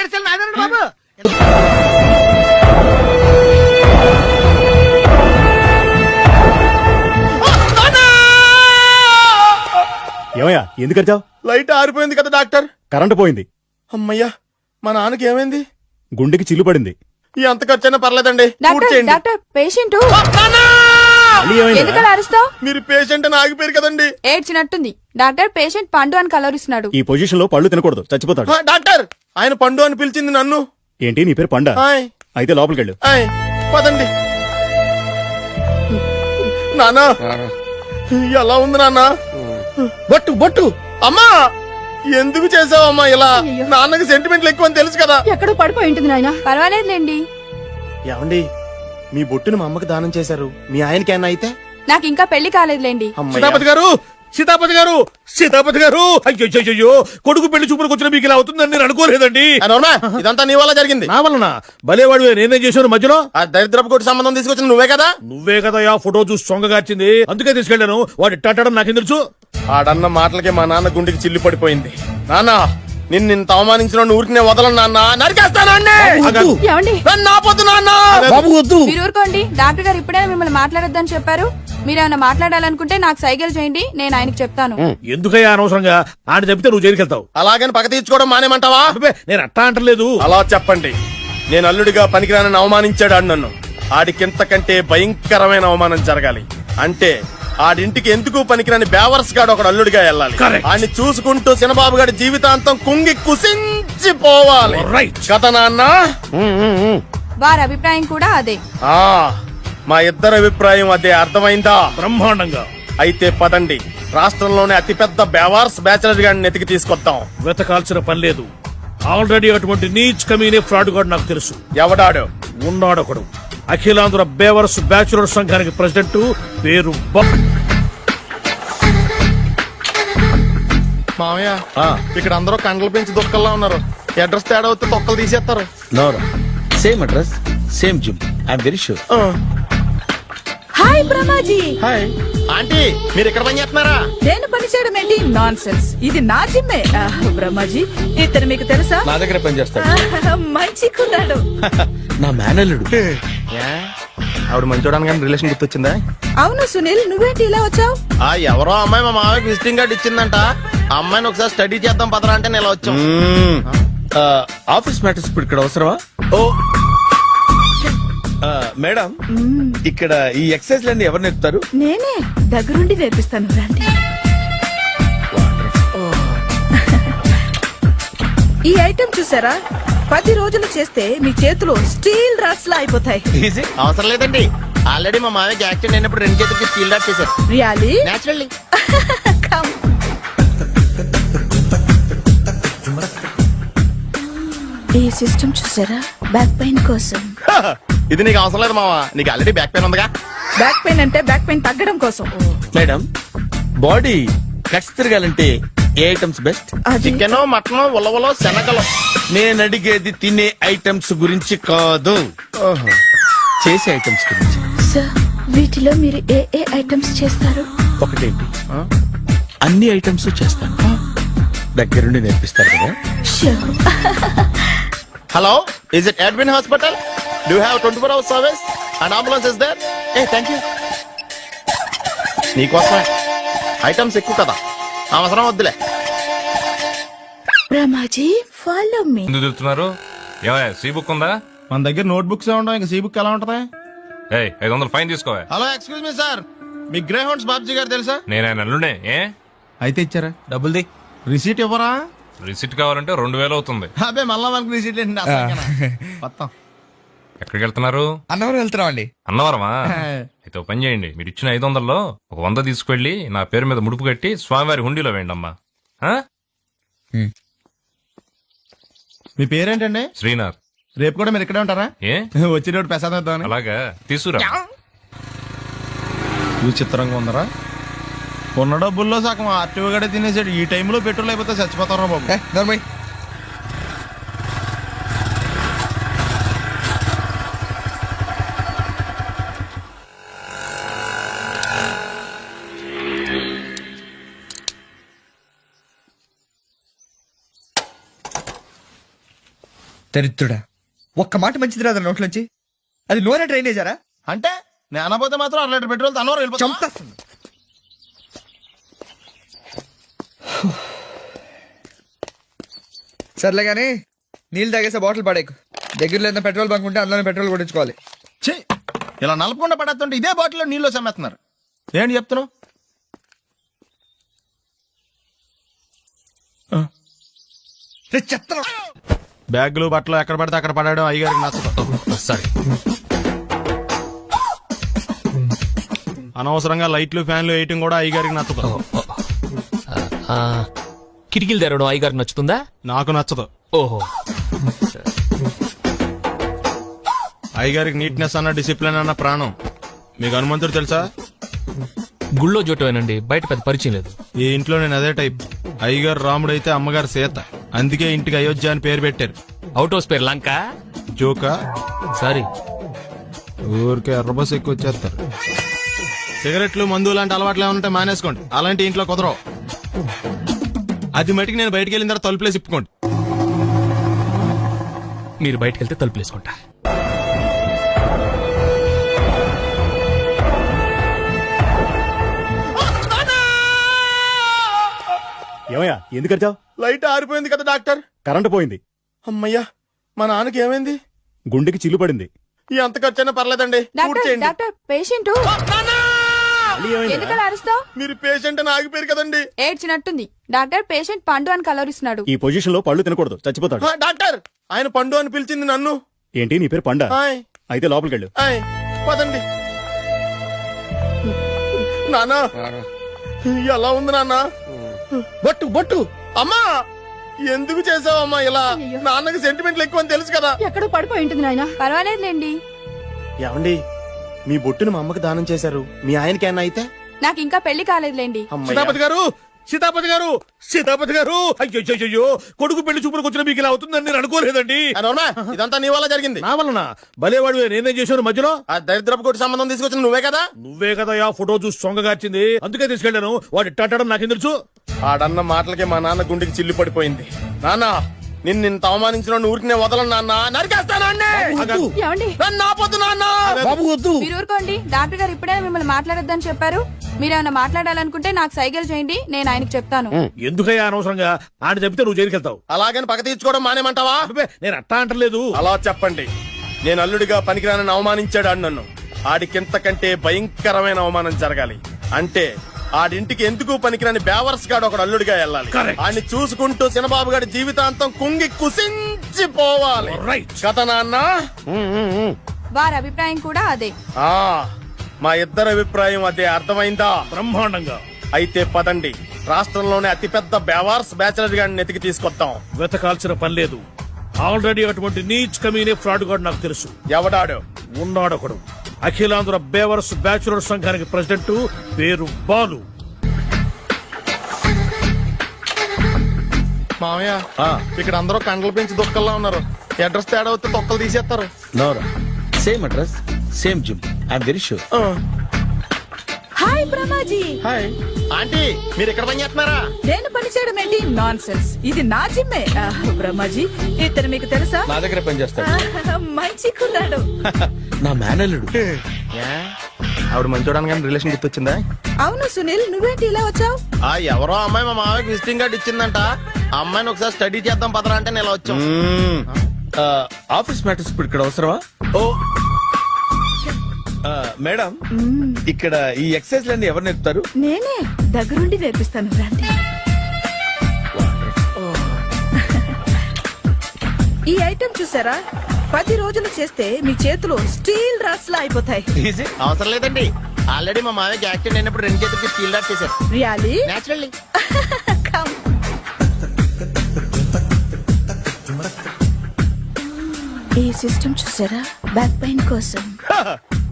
నాగడిచాలి నాదండి బాబు. ఏమయ్యా ఎందుకు వచ్చావు? లైట్ ఆరిపోయింది కదా డాక్టర్. కరెంటు పోయింది. అమ్మయ్యా, మా నాన్నకి ఏమైంది? గుండెకి చిల్లు పడింది. ఎంత ఖర్చైనా పర్లేదండి, పూర్తి పేషెంట్ మళ్ళీ ఏమైంది? ఎందుకలా అరుస్తావు? మీరు పేషెంట్ అని ఆగిపోయారు కదండి. ఏడ్చినట్టుంది. డాక్టర్ పేషెంట్ పండు అని కలవరిస్తున్నాడు. ఈ పొజిషన్ లో పళ్ళు తినకూడదు, చచ్చిపోతాడు. డాక్టర్, ఆయన పండు అని పిలిచింది నన్ను. ఏంటి నీ పేరు పండా? ఆయ్, అయితే లోపలికి వెళ్ళు. ఆయ్, పదండి. నానా ఎలా ఉంది నాన్న? బొట్టు బొట్టు. అమ్మా ఎందుకు చేసావమ్మా ఇలా? నాన్నకి సెంటిమెంట్లు ఎక్కువ అని తెలుసు కదా. ఎక్కడో పడిపోయి ఉంటుంది నాయన. పర్వాలేదులేండి. ఏమండి, మీ బొట్టును మా అమ్మకి దానం చేశారు, మీ ఆయనకి ఏమన్నా అయితే? నాకు ఇంకా పెళ్లి కాలేదులేండి. సీతాపతి గారు, సీతాపతి గారు, సీతాపతి గారు, అయ్యో కొడుకు పెళ్లి చూపులకు వచ్చిన మీకు ఇలా అవుతుందని నేను అనుకోలేదండి. ఇదంతా నీ వల్ల జరిగింది. నా వలన? భలేవాడు, నేనేం చేశాను మధ్యలో? ఆ దరిద్రపు కొట్టి సంబంధం తీసుకొచ్చిన నువ్వే కదా. నువ్వే కదా ఆ ఫోటో చూసి సొంగగార్చింది, అందుకే తీసుకెళ్లాను. వాడు ఇట్టాడడం నాకేం తెలుసు? ఆడన్న మాటలకి మా నాన్న గుండెకి చిల్లు పడిపోయింది. నాన్న, నిన్ను అవమానించిన ఊరికి వదలను నాన్న, నరికేస్తానండి. నాపొద్దు నాన్న. మీరు ఊరుకోండి. డాక్టర్ గారు ఇప్పుడే మిమ్మల్ని మాట్లాడొద్దని చెప్పారు. మీరేమైనా మాట్లాడాలనుకుంటే నాకు సైగలు చేయండి, నేను ఆయనకు చెప్తాను. ఎందుకయ్యా అనవసరంగా? ఆయన చెప్తే నువ్వు జైలుకెళ్తావు. అలాగని పక్క తీర్చుకోవడం మానేమంటావా? నేను అట్టా అంటలేదు. అలా చెప్పండి. నేను అల్లుడిగా పనికిరానని అవమానించాడు ఆడు నన్ను. ఆడికింతకంటే భయంకరమైన అవమానం జరగాలి. అంటే ఆడింటికి ఎందుకు పనికిరాని బేవర్స్ గాడు ఒకడు అల్లుడిగా వెళ్ళాలి. ఆడిని చూసుకుంటూ చిన్నబాబు గారి జీవితాంతం కుంగి కుసించిపోవాలి. కదా నాన్న? వారి అభిప్రాయం కూడా అదే. మా ఇద్దరి అభిప్రాయం అదే. అర్థమైందా? బ్రహ్మాండంగా. అయితే పదండి, రాష్ట్రంలోనే అతిపెద్ద బేవార్స్ బ్యాచిలర్ గాడిని ఎతికి తీసుకొద్దాం. వెతకాల్సిన పని లేదు. ఆల్రెడీ అటువంటి నీచ్ కమీనే ఫ్రాడ్ గాడు నాకు తెలుసు. ఎవడాడు? ఉన్నాడొకడు. అఖిలాంధ్ర బేవర్స్ బ్యాచులర్ సంఘానికి ప్రెసిడెంట్, పేరు మామయ్య. ఇక్కడ అందరూ కండలు పెంచి దుక్కల్లా ఉన్నారు. అడ్రస్ తేడా వస్తే తొక్కలు తీసేస్తారు. Same address, same gym. I'm very sure. Hi Brahmaji. Hi aunty, మీరు ఇక్కడ పని చేస్తున్నారా? నేను పని చేయడం ఏంటి? Nonsense. ఇది నా జిమ్మే. బ్రహ్మాజీ, ఇతను మీకు తెలుసా? నా దగ్గర పని చేస్తాడు. మంచి కుర్రాడు. నా మేనల్లుడు. ఆవిడ మంచోడానికి రిలేషన్ గుర్తొచ్చిందా? అవును సునీల్, నువ్వేంటి ఇలా వచ్చావు? ఎవరో అమ్మాయి మా మామయ్యకి విజిటింగ్ కార్డు ఇచ్చిందంట. ఆ అమ్మాయిని ఒకసారి స్టడీ చేద్దాం పదరా అంటే నేను ఇలా వచ్చాం. ఆఫీస్ మ్యాటర్స్ ఇప్పుడు ఇక్కడ అవసరమా? ఓ మేడం, ఇక్కడ ఈ ఎక్సర్సైజ్ లన్నీ ఎవరు నేర్పుతారు? నేనే దగ్గరుండి నేర్పిస్తాను, రండి. ఈ ఐటెం చూసారా? 10 రోజులు చేస్తే మీ చేతులు స్టీల్ రాట్స్ లా అయిపోతాయి. అవసరం లేదండి, ఆల్రెడీ మా మామయ్యకి యాక్సిడెంట్ అయినప్పుడు 2 చేతులకి స్టీల్ డాట్ చేశారు. రియల్లీ? నేచురల్లీ. ఈ సిస్టమ్ చూసారా? బ్యాక్ పెయిన్ కోసం. ఇది నీకు అవసరం లేదు మావా, నీకు ఆల్రెడీ బ్యాక్ పెయిన్ ఉందిగా. బ్యాక్ పెయిన్ అంటే బ్యాక్ పెయిన్ తగ్గడం కోసం. మేడం, బాడీ కట్స్ తిరగాలంటే ఏ ఐటమ్స్ బెస్ట్? చికెన్, మటన్, ఉలవలో, శనగలు. నేను అడిగేది తినే ఐటమ్స్ గురించి కాదు, చేసే ఐటమ్స్ గురించి. సార్, వీటిలో మీరు ఏ ఏ ఐటమ్స్ చేస్తారు? ఒకటేంటి, అన్ని ఐటమ్స్ చేస్తాను. దగ్గరుండి నేర్పిస్తారు కదా. Hello, is it admin hospital? Do have 24 hours service and ambulance is there? Thank you. నీకోసమే. ఐటమ్స్ ఎక్కువ కదా, అవసరం వద్దులే. Ramaji, follow me. ఎందుకు తిరుగుతున్నారు? ఏమయ్య, సీ బుక్ ఉందా? మన దగ్గర నోట్ బుక్స్ ఉండవు, ఇంకా సీ బుక్ ఎలా ఉంటది? 500 ఫైన్ తీసుకోవా. హలో, ఎక్స్క్యూజ్ మీ సార్, మీ గ్రే హౌండ్స్ బాబ్జీ గారు తెలుసా? నేను ఆయన అల్లుడే. అయితే ఇచ్చారా? డబ్బుల్ది రిసీట్ ఇవ్వరా? రిసిట్ కావాలంటే 2000 అవుతుంది. అబ్బే, మళ్ళా మనకి రిసీట్ ఏంటి? మొత్తం ఎక్కడికి వెళ్తున్నారు? అన్నవరం వెళ్తున్నాం అండి. అన్నవరమా? అయితే ఒక పని చేయండి, మీరు ఇచ్చిన 500లో ఒక 100 తీసుకెళ్లి నా పేరు మీద ముడుపు కట్టి స్వామివారి హుండీలో వేయండి అమ్మా. మీ పేరేంటండి? శ్రీనాథ్. రేపు కూడా మీరు ఇక్కడే ఉంటారా? వచ్చినప్పుడు ప్రసాదం. అలాగా, తీసుకురా. విచిత్రంగా ఉందరా, ఉన్న డబ్బుల్లో సగం ఆర్టీఓ గడే తినేసాడు. ఈ టైంలో పెట్రోల్ అయిపోతే చచ్చిపోతారా బాబు. దరిద్రుడా, ఒక్క మాట మంచిది రాదు నోట్లోంచి. అది నూనె డ్రైనేజారా? అంటే నేను అనబోతే మాత్రం 1 లీటర్ పెట్రోల్ తనవరం వెళ్ళిపోతాం. చంపేస్తుంది. సర్లే కానీ నీళ్ళు తాగేసే బాటిల్ పడేకు. దగ్గరలో ఏదైనా పెట్రోల్ బంక్ ఉంటే అందులోనే పెట్రోల్ కొట్టించుకోవాలి. ఛీ, ఇలా నలపకుండా పడేస్తుంటే ఇదే బాటిల్లో నీళ్ళు సమ్మేస్తున్నారు. ఏంటి చెప్తున్నావు? చెత్త. బ్యాగులు బట్టలు ఎక్కడ పడితే అక్కడ పడడం అయ్యగారికి నచ్చదు. సారీ. అనవసరంగా లైట్లు ఫ్యాన్లు వేయటం కూడా అయ్యగారికి నచ్చదు. కిటికీలు తెరవడం అయ్యగారికి నచ్చుతుందా? నాకు నచ్చదు. ఓహో, అయ్యగారికి నీట్నెస్ అన్న డిసిప్లిన్ అన్న ప్రాణం. మీకు హనుమంతుడు తెలుసా? గుళ్ళో జోటమేనండి, బయట పెద్ద పరిచయం లేదు. ఈ ఇంట్లో నేను అదే టైప్. అయ్యగారు రాముడు అయితే అమ్మగారు సీత. అందుకే ఇంటికి అయోధ్య అని పేరు పెట్టారు. అవుట్ హౌస్ పేరు లంక. జోకా? సారీ. ఊరికే ఎర్రబస్ ఎక్కువ వచ్చేస్తారు. సిగరెట్లు మందు లాంటి అలవాట్లు ఏమంటే మానేసుకోండి. అలాంటి ఇంట్లో కుదరవు. అది మటుకు నేను బయటికి వెళ్ళిన తర్వాత తలుపులేసి ఇప్పుకోండి. మీరు బయటకు వెళ్తే తలుపులు వేసుకుంటా. ఏమయ్యా ఎందుకు వచ్చావు? లైట్ ఆరిపోయింది కదా డాక్టర్. కరెంటు పోయింది. అమ్మయ్యా, మా నాన్నకి ఏమైంది? గుండెకి చిల్లు పడింది. ఎంత ఖర్చైనా పర్లేదండి. పూర్తి డాక్టర్ చేయండి. డాక్టర్ పేషెంట్ ఎందుకలా అరుస్తావు? మీరు పేషెంట్ అని ఆగిపోయారు కదండి. ఏడ్చినట్టుంది. డాక్టర్ పేషెంట్ పండు అని కలవరిస్తున్నాడు. ఈ పొజిషన్ లో పళ్ళు తినకూడదు, చచ్చిపోతాడు. డాక్టర్, ఆయన పండు అని పిలిచింది నన్ను. ఏంటి నీ పేరు పండ? హాయ్, అయితే లోపలికి వెళ్ళు. హాయ్, పదండి. నాన్న ఎలా ఉంది నాన్న? బొట్టు బొట్టు. అమ్మా, ఎందుకు చేసావమ్మా ఇలా? నాన్నకి సెంటిమెంట్లు ఎక్కువ అని తెలుసు కదా. ఎక్కడో పడిపోయి ఉంటుంది నాయన. పర్వాలేదులేండి. ఏమండి, మీ బొట్టును మా అమ్మకి దానం చేశారు. మీ ఆయనకి ఏమన్నా అయితే? నాకు ఇంకా పెళ్లి కాలేదులేండి. సీతాపతి గారు, సీతాపతి గారు, సీతాపతి గారు, అయ్యో కొడుకు పెళ్లి చూపులకు వచ్చిన మీకు ఇలా అవుతుందని నేను అనుకోలేదండి. ఇదంతా నీ వల్ల జరిగింది. నా వలన భలేవాడు నేనేం చేశాను మధ్యలో? ఆ దరిద్రపు కొట్టి సంబంధం తీసుకొచ్చిన నువ్వే కదా. నువ్వే కదా ఆ ఫోటో చూసి సొంగగార్చింది. అందుకే తీసుకెళ్లాను. వాడు ఇట్టాడడం నాకేం తెలుసు? ఆడన్న మాటలకి మా నాన్న గుండెకి చిల్లు పడిపోయింది. నాన్న, నిన్ను అవమానించిన ఊరికి నేను వదలను నాన్న. నరికేస్తానండి. నన్ను ఆపొద్దు నాన్న. మీరు ఊరుకోండి. డాక్టర్ గారు ఇప్పుడే మిమ్మల్ని మాట్లాడొద్దని చెప్పారు. మీరేమైనా మాట్లాడాలనుకుంటే నాకు సైగలు చేయండి, నేను ఆయనకు చెప్తాను. ఎందుకయ్యా అనవసరంగా? ఆయన చెప్తే నువ్వు జైలుకి వెళ్తావు. అలాగని పక్క తీర్చుకోవడం మానేమంటావా? అబ్బే, నేను అట్టా అంటలేదు. అలా చెప్పండి. నేను అల్లుడిగా పనికిరానని అవమానించాడు ఆడు నన్ను. ఆడికింతకంటే భయంకరమైన అవమానం జరగాలి. అంటే ఆడింటికి ఎందుకు పనికిరాని బేవర్స్ గాడు ఒకడు అల్లుడిగా వెళ్ళాలి. ఆడిని చూసుకుంటూ చిన్నబాబు గారి జీవితాంతం కుంగి కుసించిపోవాలి. కదా నాన్న? వారి అభిప్రాయం కూడా అదే. ఆ, మా ఇద్దరి అభిప్రాయం అదే. అర్థమైందా? బ్రహ్మాండంగా. అయితే పదండి, రాష్ట్రంలోనే అతిపెద్ద బేవార్స్ బ్యాచిలర్ గాడిని ఎతికి తీసుకొద్దాం. వెతకాల్సిన పని లేదు. ఆల్రెడీ అటువంటి నీచ్ కమీనే ఫ్రాడ్ గాడు నాకు తెలుసు. ఎవడాడు? ఉన్నాడొకడు. అఖిలాంధ్ర బేవర్స్ బ్యాచులర్ సంఘానికి ప్రెసిడెంట్, పేరు బాలు. మామయ్య, ఇక్కడ అందరూ కండలు పెంచి దుక్కల్లా ఉన్నారు. అడ్రస్ తేడా వస్తే తొక్కలు తీసేస్తారు. నోరా, same address, same gym. I'm very sure. Hi Brahmaji. Hi aunty, మీరు ఇక్కడ పని చేస్తున్నారా? నేను పని చేయడం ఏంటి? Nonsense. ఇది నా జిమ్మే. బ్రహ్మాజీ, ఇతను మీకు తెలుసా? నా దగ్గర పని చేస్తాడు. మంచి కుర్రాడు. నా మేనల్లుడు. ఆవిడ మంచోడానికి కానీ రిలేషన్ గుర్తొచ్చిందా? అవును సునీల్, నువ్వేంటి ఇలా వచ్చావు? ఆ ఎవరో అమ్మాయి మా మామయ్యకి విజిటింగ్ కార్డు ఇచ్చిందంట. ఆ అమ్మాయిని ఒకసారి స్టడీ చేద్దాం పదరా అంటే నేను ఇలా వచ్చాం. ఆఫీస్ మ్యాటర్స్ ఇప్పుడు ఇక్కడ అవసరమా? ఓ మేడం, ఇక్కడ ఈ ఎక్సర్సైజ్ లన్నీ ఎవరు నేర్పుతారు? నేనే దగ్గరుండి నేర్పిస్తాను, రండి. ఈ ఐటెం చూసారా? 10 రోజులు చేస్తే మీ చేతులు స్టీల్ రాట్స్ లా అయిపోతాయి. ఈజీ. అవసరం లేదండి, ఆల్రెడీ మా మామయ్యకి యాక్సిడెంట్ అయినప్పుడు 2 చేతులకి స్టీల్ డాట్ చేశారు. రియాలీ? నేచురల్లీ. Come. ఈ సిస్టమ్ చూసారా? బ్యాక్ పెయిన్ కోసం.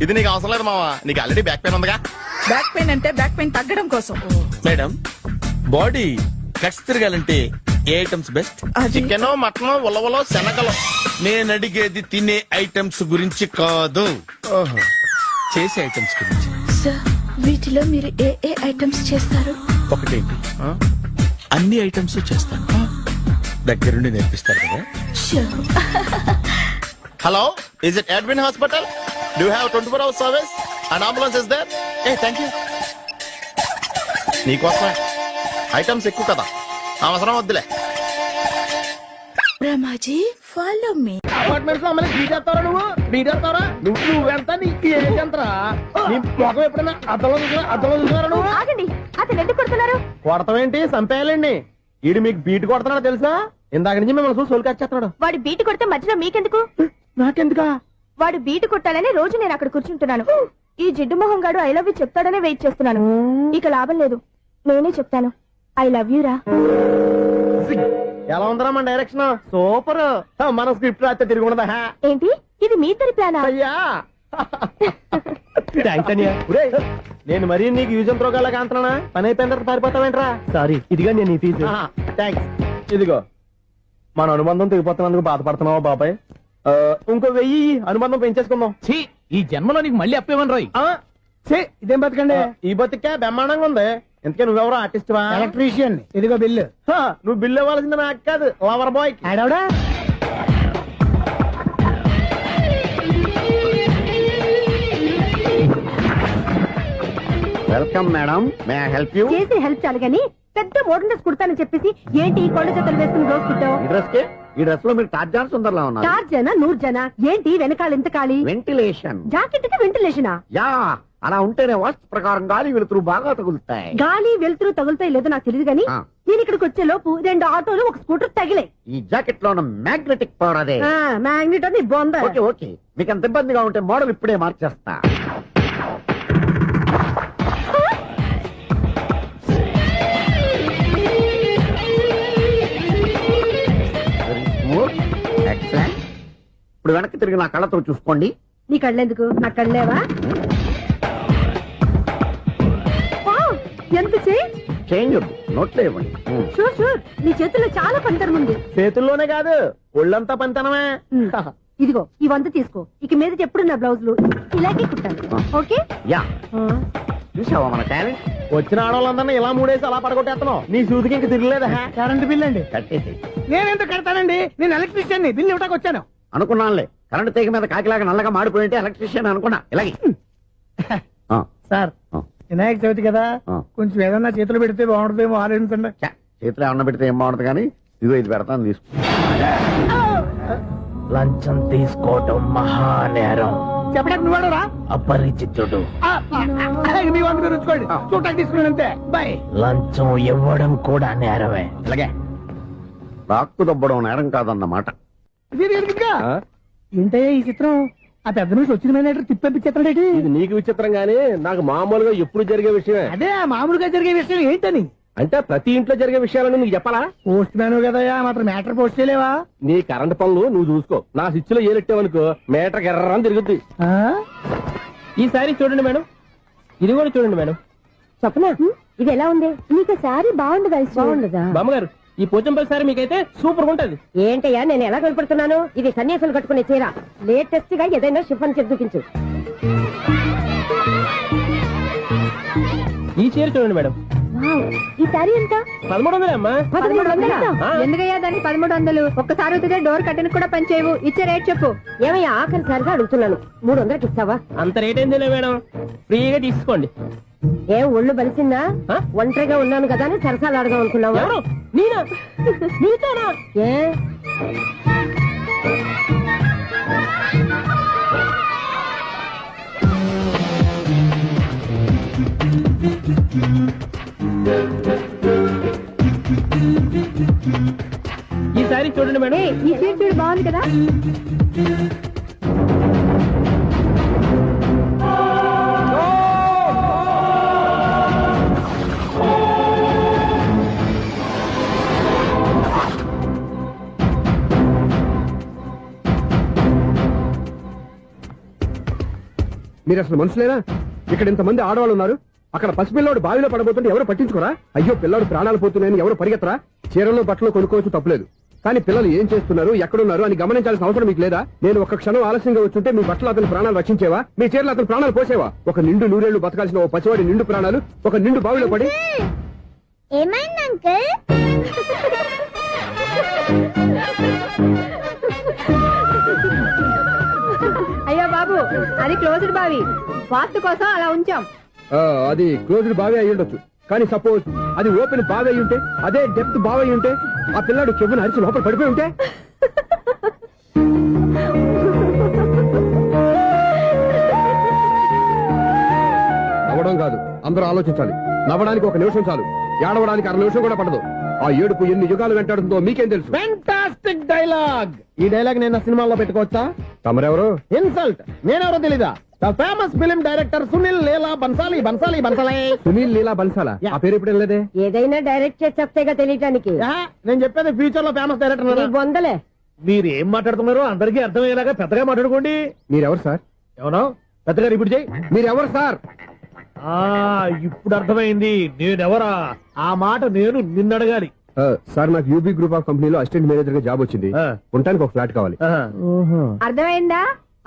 ఇది నీకు అవసరం లేదు మావా, నీకు ఆల్రెడీ బ్యాక్ పెయిన్ ఉందిగా. బ్యాక్ పెయిన్ అంటే బ్యాక్ పెయిన్ తగ్గడం కోసం. మేడం, బాడీ కట్స్ తిరగాలంటే ఏ ఐటమ్స్ బెస్ట్? అది చికెన్, మటన్, ఉలవలో, శనగలు. నేను అడిగేది తినే ఐటమ్స్ గురించి కాదు, చేసే ఐటమ్స్ గురించి. సార్, వీటిలో మీరు ఏ ఏ ఐటమ్స్ చేస్తారు? ఒకటేంటి, అన్ని ఐటమ్స్ చేస్తాను. దగ్గరుండి నేర్పిస్తారు కదా. Hello, is it admin hospital? Do have 24 hours service and ambulance is there? ఏ థ్యాంక్ యూ. నీకోసమే ఐటమ్స్ ఎక్కువ కదా, అవసరం వద్దులే. రమాజీ ఫాలో మీ. అపార్ట్మెంట్స్ లో అమ్మని బీటేస్తారా నువ్వు? బీటేస్తారా నువ్వెంత? నీ ఏంటంతరా? నీ మొఖం ఎప్పుడైనా అద్దంలో చూసారా నువ్వు? ఆగండి, అతను ఎందుకు కొడుతున్నారు? కొడతావేంటి? చంపేయాలండి. ఈడు మీకు బీట్ కొడుతున్నాడు తెలుసా? ఇందాక నుంచి మిమ్మల్ని చూసి సోల్కొచ్చేస్తున్నాడు. వాడు బీటు కొడితే మధ్యలో మీకెందుకు? నాకెందుకా? వాడు బీటు కొట్టాలని రోజు నేను అక్కడ కూర్చుంటున్నాను. ఈ జిడ్డు మొహం గాడు ఐ లవ్ యూ చెప్తాడనే వెయిట్ చేస్తున్నాను. ఇక లాభం లేదు, నేనే చెప్తాను ఐ లవ్ యూ రా. ఎలా ఉందరా మన డైరెక్షన్? సూపర్. మన స్క్రిప్ట్ రాస్తే తిరిగి ఉండదా? ఏంటి ఇది మీ ఇద్దరి ప్లానా? అయ్యా నేను మరీ నీకు యూజ్ అండ్ త్రోగాలా కాంతనా? పని అయిపోయిన తర్వాత పారిపోతావేంట్రా? సారీ, ఇదిగా నేను ఈ ఫీజు. థ్యాంక్స్. ఇదిగో, మన అనుబంధం తెగిపోతున్నందుకు బాధపడుతున్నావా బాబాయ్? ఇంకో 1000 అనుబంధం పెంచేసుకుందాం. ఈ జన్మలో నీకు మళ్ళీ అప్పేమని రాయి. ఇదేం బతకండి? ఈ బతికే బ్రహ్మాండంగా ఉంది. ఎందుకే నువ్వెవరో ఆర్టిస్ట్ వా? ఎలక్ట్రీషియన్. ఇదిగో బిల్లు. నువ్వు బిల్లు ఇవ్వాల్సింది నాకు కాదు, లవర్ బాయ్. ఆడవడా? Welcome madam, may I help you? చేసి హెల్ప్ చాలు గాని పెద్ద మోడల్ డ్రెస్ కుడతానని చెప్పేసి ఏంటి ఈ కొండ జతలు వేసుకుని రోజు కుట్టావు? ఈ డ్రెస్ లో మీరు టార్జాన్ సుందర్లా ఉన్నారు. 4 జన 100 జన ఏంటి వెనకాల ఎంత ఖాళీ? వెంటిలేషన్. జాకెట్ కి వెంటిలేషనా? యా, అలా ఉంటేనే వాస్తు ప్రకారం గాలి వెలుతురు బాగా తగులుతాయి. గాలి వెలుతురు తగులుతాయి లేదో నాకు తెలియదు గాని నేను ఇక్కడికి వచ్చే లోపు 2 ఆటోలు ఒక స్కూటర్ తగిలాయి. ఈ జాకెట్ లో ఉన్న మ్యాగ్నెటిక్ పవర్ అదే. మ్యాగ్నెట్ అని బొంద. ఓకే ఓకే, మీకు అంత ఇబ్బందిగా ఉంటే మోడల్ ఇప్పుడే మార్చేస్తా. ఎక్సలెంట్. ఇప్పుడు వెనక్కి తిరిగి నా కళ్ళతో చూసుకోండి. నీ కళ్ళెందుకు? నా కళ్ళేవా? ఎంత చేంజ్ వద్దు, నోట్లో ఇవ్వండి. షూర్ షూర్, నీ చేతుల్లో చాలా పనితనం ఉంది. చేతుల్లోనే కాదు, ఒళ్ళంతా పనితనమే. ఇదిగో ఈ 100 తీసుకో. ఇక మీద ఎప్పుడు నా బ్లౌజులు ఇలాగే కుట్టాను. ఓకే? యా. చూసావా మన టాలెంట్? వచ్చిన ఆడవాళ్ళందరినీ ఇలా మూడేసి అలా పడగొట్టేస్తున్నావు. నీ సూదికి ఇంక తిరగలేదా? కరెంట్ బిల్ అండి. కట్టేసి. నేనెందుకు కడతానండి? నేను ఎలక్ట్రీషియన్ ని, బిల్లు ఇవ్వడానికి వచ్చాను. అనుకున్నానులే, కరెంట్ తీగ మీద కాకిలాగా నల్లగా మాడిపోయింటే ఎలక్ట్రీషియన్ అనుకున్నా. ఇలాగే సార్, వినాయక చవితి కదా, కొంచెం ఏదన్నా చేతులు పెడితే బాగుంటుందేమో ఆలోచించండి. చేతిలో ఏమన్నా పెడితే ఏం బాగుంటుంది కానీ ఇదిగో ఇది పెడతాను, తీసుకో. లంచం తీసుకోవటం మహానేరం. చెప్పడానికి నువ్వాడరా? అపరిచితుడు. మీ వంద మీరు ఉంచుకోండి, చూడటానికి తీసుకున్నాను అంతే. బాయ్. లంచం ఇవ్వడం కూడా నేరమే. ఇలాగే రాక్కు దబ్బడం నేరం కాదన్నమాట. ఏంటయ్యా ఈ చిత్రం? ఆ పెద్ద నుంచి వచ్చిన మేనేటర్ తిప్పించేస్తాడేటి? ఇది నీకు విచిత్రం గానీ నాకు మామూలుగా ఎప్పుడు జరిగే విషయమే. అదే మామూలుగా జరిగే విషయం ఏంటని? అంటే ప్రతి ఇంట్లో జరిగే విషయాలను నీకు చెప్పాలా? పోస్ట్ మ్యాన్ కదయ్యా, మాత్రం మ్యాటర్ పోస్ట్ చేయలేవా? నీ కరెంట్ పనులు నువ్వు చూసుకో. నా స్విచ్ లో ఏలెట్టావనుకో మీటర్ ఎర్రని తిరుగుద్ది. ఈసారి చూడండి మేడం, ఇది కూడా చూడండి మేడం. చెప్పనా? ఇది ఎలా ఉంది? నీకు సారీ బాగుండదా? బాగుండదా? బామ్మగారు, ఈ పోచంపల్లి సారీ మీకైతే సూపర్ ఉంటది. ఏంటయ్యా నేను ఎలా కనపడుతున్నాను? ఇది సన్యాసులు కట్టుకునే చీర. లేటెస్ట్ గా ఏదైనా షిఫన్ చేసి చూపించు. ఈ చీర చూడండి మేడం. ఈ సారీ ఎంత? 1300 అమ్మా. 1300? ఎందుకయ్యా దాన్ని 1300? ఒక్కసారి అవుతుందే డోర్ కట్టెన్ కూడా పనిచేయవు. ఇచ్చే రేట్ చెప్పు. ఏమయ్యా ఆఖరిసారిగా అడుగుతున్నాను, 300కి ఇస్తావా? అంత రేట్ ఏందిలే మేడం, ఫ్రీగా తీసుకోండి. ఏం ఒళ్ళు బలిసిందా? ఒంటరిగా ఉన్నాను కదా అని సరసాలు అడగా అనుకున్నావా? నేనా? నీతోనా? ఏ ఈ సారీ చూడండి మేడం. ఈ చీర చూడు, బాగుంది కదా? మీరు అసలు మనుషులేనా? ఇక్కడ ఇంతమంది ఆడవాళ్ళు ఉన్నారు, అక్కడ పసిపిల్లాడు బావిలో పడబోతుంటే ఎవరు పట్టించుకోరా? అయ్యో పిల్లాడు ప్రాణాలు పోతున్నాయని ఎవరు పరిగెత్తరా? చీరల్లో బట్టలు కొనుక్కోవచ్చు, తప్పులేదు. కానీ పిల్లలు ఏం చేస్తున్నారు, ఎక్కడున్నారు అని గమనించాల్సిన అవసరం మీకు లేదా? నేను ఒక్క క్షణం ఆలస్యంగా వచ్చుంటే మీ బట్టలు అతని ప్రాణాలు రక్షించేవా? మీ చీరలు అతని ప్రాణాలు పోసేవా? ఒక నిండు 100 ఏళ్లు బతకాల్సిన ఓ పసివాడి నిండు ప్రాణాలు ఒక నిండు బావిలో పడి. ఏమైంది అంకుల్? అది క్లోజ్డ్ బావి వాస్తు కోసం అలా ఉంచాం. అది క్లోజ్డ్ బావి అయి ఉండొచ్చు, కానీ సపోజ్ అది ఓపెన్ బావి అయి ఉంటే, అదే డెప్త్ బావి అయి ఉంటే, ఆ పిల్లాడు చెవుని అరిచి లోపల పడిపోయి ఉంటే. నవ్వడం కాదు, అందరూ ఆలోచించాలి. నవ్వడానికి 1 నిమిషం చాలు, ఏడవడానికి 1/2 నిమిషం కూడా పడదు. ఆ ఏడుపు ఎన్ని యుగాలు వెంటాడుతుందో మీకేం తెలుసు? Fantastic dialogue. ఈ డైలాగ్ నేను సినిమాలో పెట్టుకోవచ్చా? తమరెవరు? ఇన్సల్ట్. నేనెవరో తెలీదా? The famous film director Sunil Leela Bansali. Sunil Leela బన్సాలా? ఆ పేరు ఇప్పుడు లేదే. ఏదైనా డైరెక్ట్ చేసి చెప్తేగా తెలియటానికి. నేను చెప్పేది ఫ్యూచర్ లో ఫేమస్ డైరెక్టర్. బొందలే. మీరు ఏం మాట్లాడుతున్నారో అందరికీ అర్థమయ్యేలాగా పెద్దగా మాట్లాడుకోండి. మీరెవరు సార్? ఏమన్నా పెద్దగా రిపీట్ చేయి. మీరెవరు సార్? ఇప్పుడు అర్థమైంది నేనెవరా. ఆ మాట నేను నిన్ను అడగాలి. సార్, నాకు యూబీ గ్రూప్ ఆఫ్ కంపెనీలో అసిస్టెంట్ మేనేజర్ గా జాబ్ వచ్చింది. ఉండటానికి ఒక ఫ్లాట్ కావాలి. అర్థమైందా?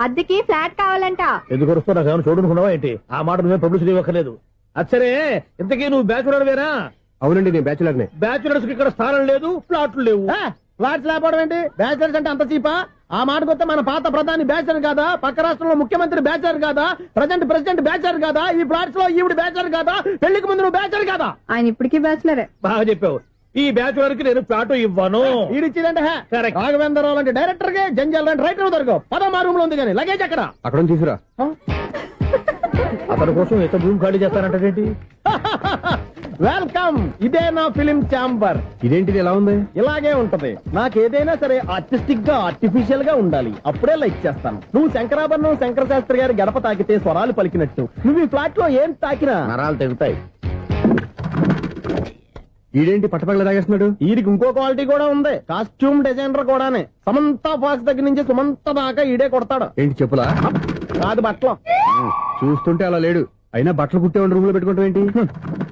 అద్దెకి ఫ్లాట్ కావాలంట. ఎందుకు వస్తున్నా నాకు ఏమైనా చూడనుకున్నావా ఏంటి? ఆ మాట నువ్వే పబ్లిసిటీ ఇవ్వక్కర్లేదు. అచ్చరే, ఇంతకీ నువ్వు బ్యాచులర్ వేరా? అవునండి, నేను బ్యాచులర్ నే. బ్యాచులర్స్ కి ఇక్కడ స్థానం లేదు, ఫ్లాట్లు లేవు. ఫ్లాట్స్ లేకపోవడం ఏంటి? బ్యాచిలర్స్ అంటే అంత చీపా? ఆ మాటకొస్తే మన పాత ప్రధాని బ్యాచర్ కాదా? పక్క రాష్ట్రంలో ముఖ్యమంత్రి బ్యాచర్ కాదా? ప్రెసిడెంట్ బ్యాచర్ కాదా? ఈ ఫ్లాట్స్ లో ఈవిడ బ్యాచర్ కాదా? పెళ్లికి ముందు నువ్వు బ్యాచర్ కాదా? ఆయన ఇప్పటికీ బ్యాచులరే. బాగా చెప్పావు. ఈ బ్యాచులర్ కి నేను ఫ్లాట్ ఇవ్వను. ఈడిచ్చిందంటే రాఘవేంద్రరావు లాంటి డైరెక్టర్ కి, జంజాల్ లాంటి రైటర్ దొరకవు. 10 రూమ్ లో ఉంది కానీ లగేజ్ అక్కడ. అక్కడ తీసుకురా. అతని కోసం ఎంత భూమి ఖాళీ చేస్తానంటే వెల్కమ్. ఇదే నా ఫిలిం ఛాంబర్. ఇదేంటిది ఎలా ఉంది? ఇలాగే ఉంటది. నాకు ఏదైనా సరే ఆర్టిస్టిక్ గా, ఆర్టిఫిషియల్ గా ఉండాలి. అప్పుడే లైక్ చేస్తాను. నువ్వు శంకరాభరణం శంకర శాస్త్రి గారి గడప తాకితే స్వరాలు పలికినట్టు నువ్వు ఈ ఫ్లాట్ లో ఏం తాకినా నరాలు తెగుతాయి. ఈడేంటి పట్టపగల తాగేస్తున్నాడు? వీడికి ఇంకో క్వాలిటీ కూడా ఉంది. కాస్ట్యూమ్ డిజైనర్ కూడానే. సమంత ఫాక్స్ దగ్గర నుంచి సుమంత దాకా ఈడే కొడతాడు. ఏంటి చెప్పులా? కాదు, బట్టలు. చూస్తుంటే అలా లేడు. అయినా బట్టలు కుట్టేవాడి రూమ్ లో పెట్టుకుంటాం ఏంటి?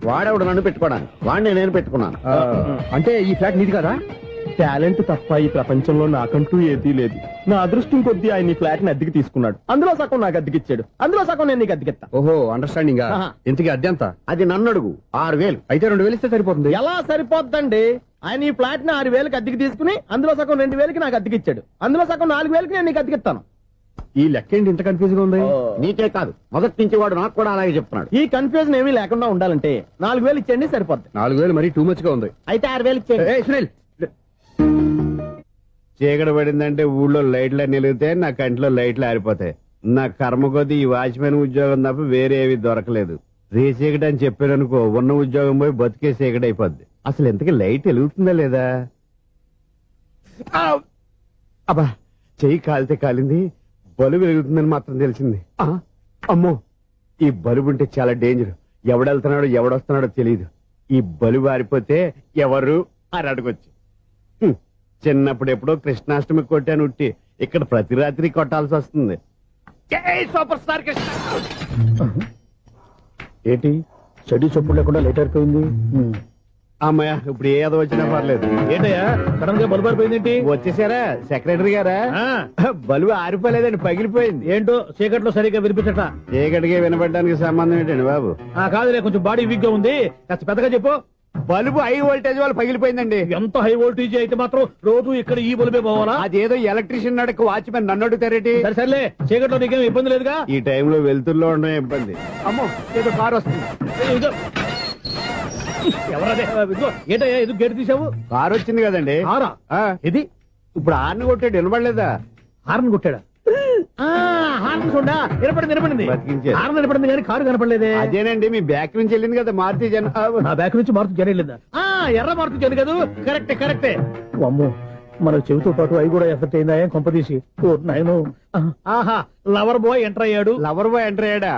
వాడేవాడు నన్ను పెట్టుకోవడానికి, వాడిని నేను పెట్టుకున్నాను. అంటే ఈ ఫ్లాట్ నీది కదా? టాలెంట్ తప్ప ఈ ప్రపంచంలో నాకంటూ ఏదీ లేదు. నా అదృష్టం కొద్దీ ఆయన ఈ ఫ్లాట్ ని అద్దెకి తీసుకున్నాడు. అందులో సగం నాకు అద్దెకిచ్చాడు, అందులో సగం నేను నీకు అద్దెకిస్తా. ఓహో, అండర్స్టాండింగ్. ఇంతకీ అద్దె ఎంత? అది నన్ను అడుగు. 6000. అయితే 2000 ఇస్తే సరిపోతుంది. ఎలా సరిపోద్దండి? ఆయన ఈ ఫ్లాట్ ని 6000కి అద్దెకి తీసుకుని అందులో సగం 2000కి నాకు అద్దెకిచ్చాడు, అందులో సగం 4000కి నేను నీకు అద్దెకిస్తాను. ఈ లెక్క ఏంటి ఇంత కన్ఫ్యూజ్ గా ఉంది? నీకే కాదు, మొదటి నుంచి వాడు నాకు కూడా అలాగే చెప్తున్నాడు. ఈ కన్ఫ్యూజన్ ఏమీ లేకుండా ఉండాలంటే 4000 ఇచ్చేయండి, సరిపోద్ది. 4000 మరీ టూ మచ్ గా ఉంది. అయితే 6000 ఇచ్చేయండి. సునీల్, చీకటి పడిందంటే ఊళ్ళో లైట్లు నిలిగితే నా కంటిలో లైట్లు ఆరిపోతాయి. నా కర్మ కొద్దీ ఈ వాచ్మెన్ ఉద్యోగం తప్ప వేరే ఏవి దొరకలేదు. రేచీకటి అని చెప్పారనుకో, ఉన్న ఉద్యోగం పోయి బతికే చీకటి అయిపోద్ది. అసలు ఇంతకీ లైట్ వెలుగుతుందా లేదా? అబ్బా, చెయ్యి కాలితే కాలింది, బలుబు వెలుగుతుందని మాత్రం తెలిసింది. అమ్మో, ఈ బలుబు ఉంటే చాలా డేంజర్. ఎవడెళ్తున్నాడో ఎవడొస్తున్నాడో తెలియదు. ఈ బలుబు ఆరిపోతే ఎవరు అని అడగొచ్చు. చిన్నప్పుడు ఎప్పుడో కృష్ణాష్టమి కొట్టాను ఉట్టి, ఇక్కడ ప్రతి రాత్రి కొట్టాల్సి వస్తుంది. Super star Krishna. ఏంటి చెడు చప్పుడు లేకుండా లేట్ అయిపోయింది? అమ్మయ్య, ఇప్పుడు ఏదో వచ్చినా పర్లేదు. ఏంటయ్యా సడన్ గా బల్బు అయిపోయింది? వచ్చేసారా సెక్రటరీ గారా? బలుబు ఆరిపోలేదండి, పగిలిపోయింది. ఏంటో చీకట్లో సరిగ్గా వినిపించట. చీకటిగా వినపడడానికి సంబంధం ఏంటండి బాబు? కాదులే, కొంచెం బాడీ వీక్ గా ఉంది, కాస్త పెద్దగా చెప్పు. బల్బు హై వోల్టేజ్ వాళ్ళు పగిలిపోయిందండి. ఎంత హై వోల్టేజ్ అయితే మాత్రం రోజు ఇక్కడ ఈ బల్బే పోవాలా? అదేదో ఎలక్ట్రీషియన్ నడక వాచ్మెన్ నన్ను అడుగుతారేటి? సరే సర్లే, చీకట్లో నీకేం ఇబ్బంది లేదుగా? ఈ టైంలో వెళ్తుల్లో ఉండడం ఇబ్బంది. అమ్మో, ఏదో కారు వస్తుంది. ఎవరదే? ఏంటయ్యా ఇది గేట్ తీసావు? కారు వచ్చింది కదండి. కారా? ఇది ఇప్పుడు హార్న్ కొట్టాడు, వినపడలేదా? హార్న్ కొట్టాడా? హార్న్ చూడా వినపడింది. బతికించారు. హార్న్ వినపడింది కానీ కారు కనపడలేదే. అదేనండి, మీ బ్యాక్ నుంచి వెళ్ళింది కదా మారుతి జన. నా బ్యాక్ నుంచి మారుతి జన వెళ్ళిందా? ఎర్ర మారుతి జన కదా? కరెక్టే. అమ్మో, మన చెవితో పాటు అవి కూడా ఎఫెక్ట్ అయిందా కొంపదీసి? నాయను. ఆహా, లవర్ బాయ్ ఎంటర్ అయ్యాడు. లవర్ బాయ్ ఎంటర్ అయ్యాడా?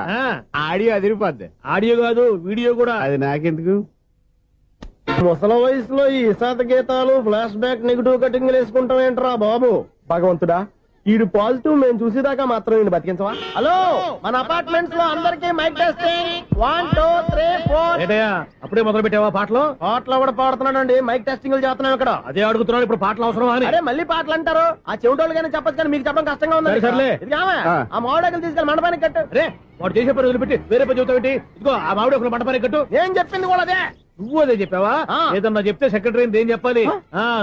ఆడియో అదిరిపోద్ది. ఆడియో కాదు, వీడియో కూడా. అది నాకెందుకు? ముసల వయసులో ఈ ఇసాత గీతాలు, ఫ్లాష్ బ్యాక్, నెగిటివ్ కటింగ్ వేసుకుంటాం ఏంట్రా బాబు? భగవంతుడా, ఈడు పాజిటివ్ మేము చూసేదాకా మాత్రం ఈయన బతికించవా? హలో, మన అపార్ట్మెంట్స్ లో అందరికీ మైక్ టెస్టింగ్. 1 2 3 4. ఏంటయ్యా అప్పుడే మొదలు పెట్టావా పాటలు? పాటలు కూడా పాడుతున్నాడండి, మైక్ టెస్టింగ్ చేస్తున్నాం ఇక్కడ. అదే అడుగుతున్నాడు, ఇప్పుడు పాటలు అవసరమా అని. అరే మళ్ళీ పాటలు అంటారు, ఆ చెవిటోళ్ళు కానీ చెప్పచ్చు, కానీ మీకు చెప్పడం కష్టంగా ఉంది. సర్లే. ఇది కావా? ఆ మామిడాకులు తీసుకెళ్ళి మండపానికి కట్టు. రే, వాడు చేసే పని వదిలిపెట్టి వేరే పని చెబుతావు. ఇదిగో ఆ మామిడి ఒక మంటపానికి కట్టు. ఏం చెప్పింది కూడా అదే. నువ్వు అదే చెప్పావా? ఏదన్నా చెప్తే సెక్రటరీ ఏం చెప్పాలి?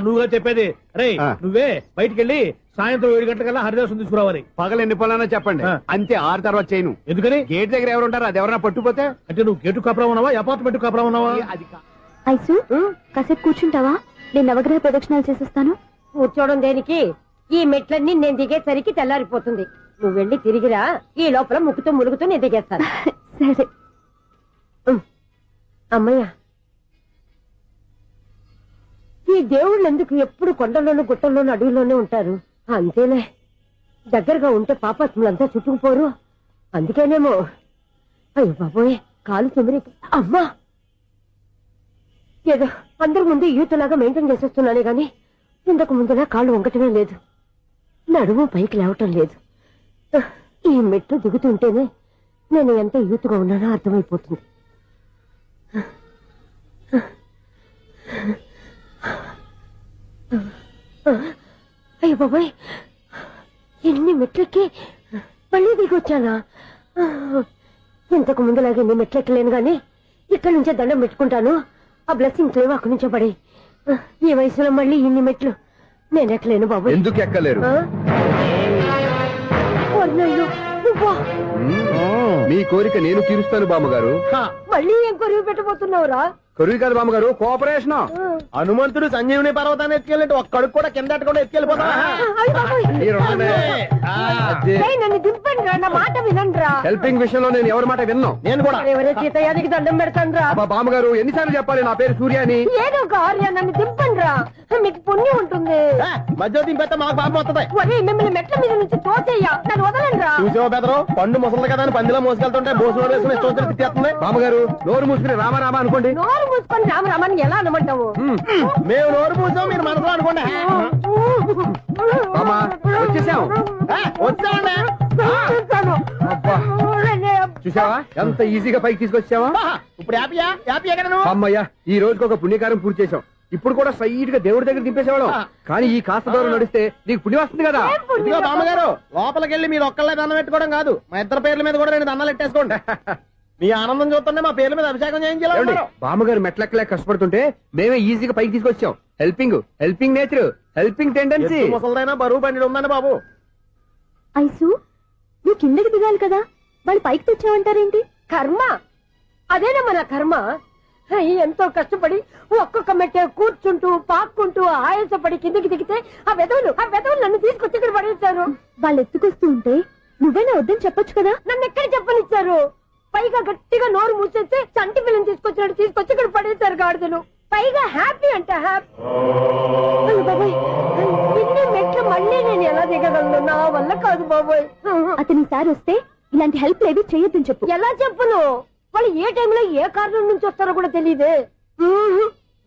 నువ్వుగా చెప్పేది. రే నువ్వే బయటికి వెళ్ళి సాయంత్రం 7 గంటలకల్లా హరిదాసు తీసుకురావాలి. పగలు ఎన్ని పనులన్నా చెప్పండి, అంతే 6 తర్వాత చేయను. ఎందుకని? గేట్ దగ్గర ఎవరు ఉంటారు, అది ఎవరన్నా పట్టుపోతే. అంటే నువ్వు గేటు కాపురా ఉన్నావా, అపార్ట్మెంట్ కాపురా ఉన్నావా? అది ఐసు కాసేపు కూర్చుంటావా? నేను నవగ్రహ ప్రదక్షిణాలు చేసేస్తాను. కూర్చోవడం దేనికి? ఈ మెట్లన్నీ నేను దిగేసరికి తెల్లారిపోతుంది. నువ్వు వెళ్ళి తిరిగిరా, ఈ లోపల ముక్కుతూ ములుగుతూ నేను దిగేస్తాను. సరే. అమ్మయ్య, ఈ దేవుళ్ళు ఎందుకు ఎప్పుడు కొండల్లోనూ గుట్టల్లోనూ అడవిలోనే ఉంటారు? అంతేలే, దగ్గరగా ఉంటే పాపాత్ములంతా చుట్టుకుపోరు. అందుకేనేమో. అయ్యో బాబోయ్, కాలు తొమ్మిది. అమ్మా, ఏదో అందరి ముందు యూత్లాగా మెయింటైన్ చేసేస్తున్నానే గాని ఇంతకు ముందులా కాళ్ళు వంకటమే లేదు, నడుము పైకి లేవటం లేదు. ఈ మెట్లు దిగుతుంటేనే నేను ఎంత యూత్గా ఉన్నానో అర్థమైపోతుంది. అయ్యో బాబాయ్, ఎన్ని మెట్లకి మళ్ళీ దిగొచ్చానా? ఇంతకు ముందులాగే ఎన్ని మెట్లెక్కలేను గాని ఇక్కడి నుంచే దండం పెట్టుకుంటాను. ఆ బ్లెస్సింగ్స్ లేవు అక్కడి నుంచే పడి. ఈ వయసులో మళ్ళీ ఇన్ని మెట్లు నేను ఎక్కలేను బాబు. ఎందుకు ఎక్కలేరు? మీ కోరిక నేను తీరుస్తాను బామ్మగారు. మళ్ళీ ఏం కొరివి పెట్టబోతున్నావురా? కొరివి కాదు బామ్మగారు, కోఆపరేషన్. హనుమంతుడు సంజీవుని పర్వతాన్ని ఎత్తుకెళ్ళి ఒక్కడికి కూడా కింద కూడా ఎత్తుకెళ్ళిపోతా. నన్ను దింపండి రా, నా మాట వినండి రా. హెల్పింగ్ విషయంలో నేను ఎవరి మాట విన్నాను. నేను కూడా ఎవరే సీతయ్యానికి దండం పెడతాను రా. బామ్మగారు ఎన్నిసార్లు చెప్పాలి నా పేరు సూర్య అని? ఏదో ఒక ఆర్య, నన్ను దింపండి రా, మీకు పుణ్యం ఉంటుంది. మధ్య దింపేస్తే మాకు పాపం వస్తుంది. ఒరే, మిమ్మల్ని మెట్ల మీద నుంచి తోసేయ్యా, నన్ను వదలండి రా. చూసావా బెదరు, పండు ముసలి కదా అని పందిలో మోసుకెళ్తుంటే భోజనం వేసుకుని ఇష్టం తిట్టేస్తుంది. బామ్మగారు నోరు మూసుకుని రామారామా అనుకోండి. నోరు మూసుకొని రామరామని ఎలా అనమంటావు? మేము నోరు మూసాం, మీరు మనసులో అనుకోండి. బామ్మా వచ్చేసాం. వచ్చామండి. చూసావా ఎంత ఈజీగా పైకి తీసుకొచ్చావా? ఇప్పుడు హ్యాపీయా? హ్యాపీయా కదా నువ్వు? అమ్మయ్యా, ఈ రోజుకి ఒక పుణ్యకారం పూర్తి చేసాం. ఇప్పుడు కూడా స్ట్రైట్ గా దేవుడి దగ్గర దింపేసేవాళ్ళం. కానీ ఈ కాస్త దూరం నడిస్తే నీకు పుణ్యం వస్తుంది కదా. ఇదిగో బామ్మగారు, లోపలికి వెళ్ళి మీరు ఒక్కళ్ళే దండం పెట్టుకోవడం కాదు, మా ఇద్దరు పేర్ల మీద కూడా 2 దండాలు పెట్టేసుకోండి. మీ ఆనందం చూస్తుంటే మా పేర్ల మీద అభిషేకం చేయించాలి. బామ్మగారు మెట్లెక్కలే కష్టపడుతుంటే మేమే ఈజీగా పైకి తీసుకొచ్చాం. Helping nature, helping tendency. ముసలిదైనా బరువు బండి ఉందండి బాబు. ఐసు నువ్వు కిందకి దిగాలి కదా, వాళ్ళు పైకి తెచ్చావంటారేంటి? కర్మ, అదేనమ్మా నా కర్మ. ఎంతో కష్టపడి ఒక్కొక్క మెట్ట కూర్చుంటూ పాక్కుంటూ ఆయాసపడి కిందికి దిగితే ఆ వెధవులు నన్ను తీసుకొచ్చి ఇక్కడ పడేశారు. వాళ్ళు ఎత్తుకొస్తూ ఉంటే నువ్వేనా వద్దని చెప్పొచ్చు కదా. నన్ను ఎక్కడ చెప్పనిచ్చారు? పైగా గట్టిగా నోరు మూసేస్తే చంటి పిల్లని తీసుకొచ్చినట్టు తీసుకొచ్చి ఇక్కడ పడేశారు గాడిదలు. పైగా హ్యాపీ అంటే హ్యాపీ. బాబాయ్, ఇన్ని మెట్లు మళ్ళీ నేను ఎలా దిగగలను? నా వల్ల కాదు బాబోయ్. అతని సారి వస్తే ఇలాంటి హెల్ప్ లేవి చేయొద్దని చెప్పు. ఎలా చెప్పును? వాళ్ళు ఏ టైంలో ఏ కారణం నుంచి వస్తారో కూడా తెలియదే.